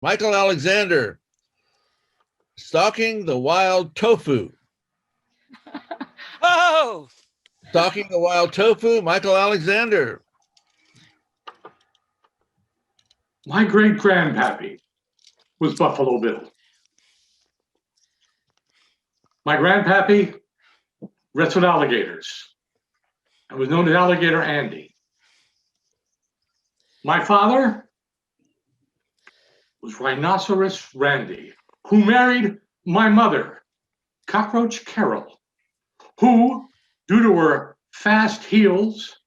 Michael Alexander, Stalking the Wild Tofu. Oh! Stalking the Wild Tofu, Michael Alexander. My great-grandpappy was Buffalo Bill. My grandpappy wrestled alligators and was known as Alligator Andy. My father was Rhinoceros Randy, who married my mother, Cockroach Carol, who, due to her fast heels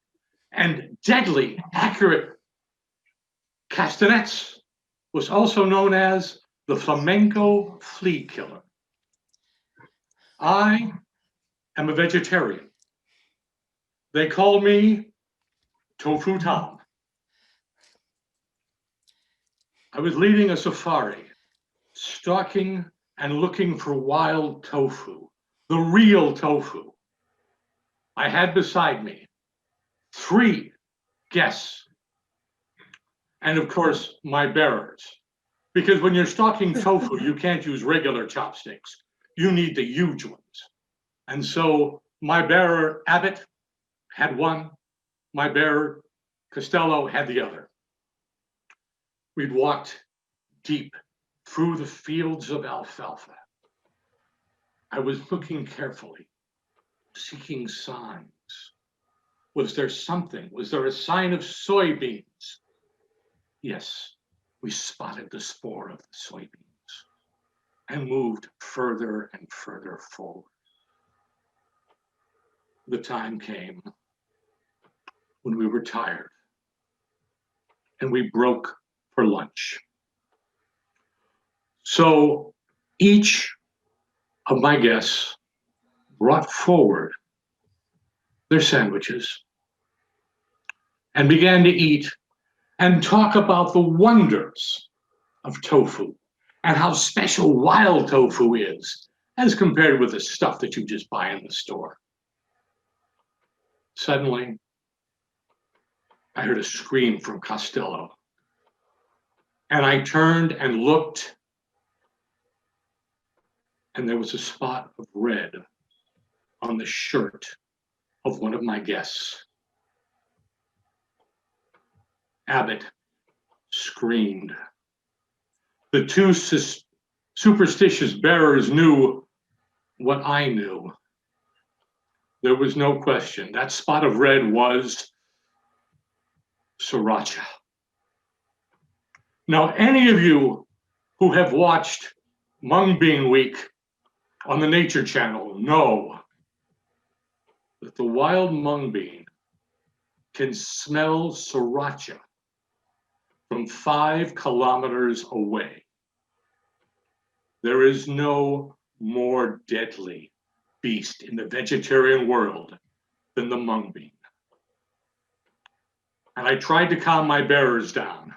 and deadly accurate castanets, was also known as the flamenco flea killer. I am a vegetarian. They call me Tofu Tom. I was leading a safari, stalking and looking for wild tofu, the real tofu. I had beside me 3 guests, and of course, my bearers. Because when you're stalking tofu, you can't use regular chopsticks. You need the huge ones. And so my bearer, Abbott, had one. My bearer, Costello, had the other. We'd walked deep through the fields of alfalfa. I was looking carefully, seeking signs. Was there something? Was there a sign of soybeans? Yes, we spotted the spore of the soybeans and moved further and further forward. The time came when we were tired and we broke for lunch. So each of my guests brought forward their sandwiches and began to eat and talk about the wonders of tofu and how special wild tofu is as compared with the stuff that you just buy in the store. Suddenly, I heard a scream from Costello, and I turned and looked, and there was a spot of red on the shirt of one of my guests. Abbott screamed. The 2 superstitious bearers knew what I knew. There was no question. That spot of red was sriracha. Now, any of you who have watched Mung Bean Week on the Nature Channel know that the wild mung bean can smell sriracha from 5 kilometers away. There is no more deadly beast in the vegetarian world than the mung bean. And I tried to calm my bearers down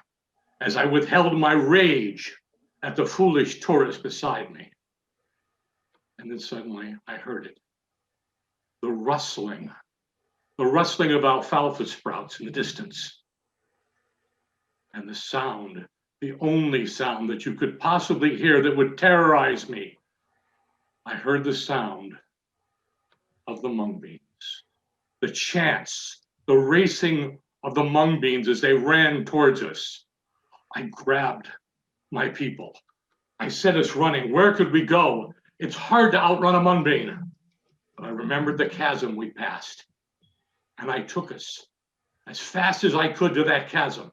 as I withheld my rage at the foolish tourist beside me. And then suddenly I heard it. The rustling of alfalfa sprouts in the distance. And the sound, the only sound that you could possibly hear that would terrorize me. I heard the sound of the mung beans, the chants, the racing of the mung beans as they ran towards us. I grabbed my people. I set us running. Where could we go? It's hard to outrun a mung bean. But I remembered the chasm we passed. And I took us as fast as I could to that chasm.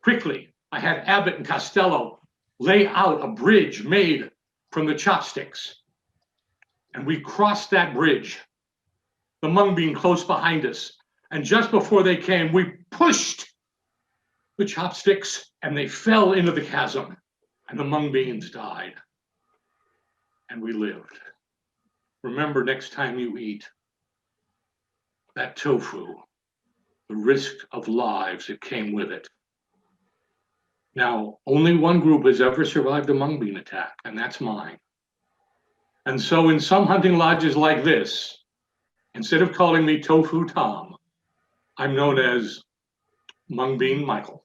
Quickly, I had Abbott and Costello lay out a bridge made from the chopsticks. And we crossed that bridge, the mung bean close behind us. And just before they came, we pushed the chopsticks and they fell into the chasm. And the mung beans died. And we lived. Remember, next time you eat that tofu, the risk of lives that came with it. Now, only one group has ever survived a mung bean attack, and that's mine. And so in some hunting lodges like this, instead of calling me Tofu Tom, I'm known as Mung Bean Michael,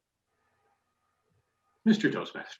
Mr. Toastmaster.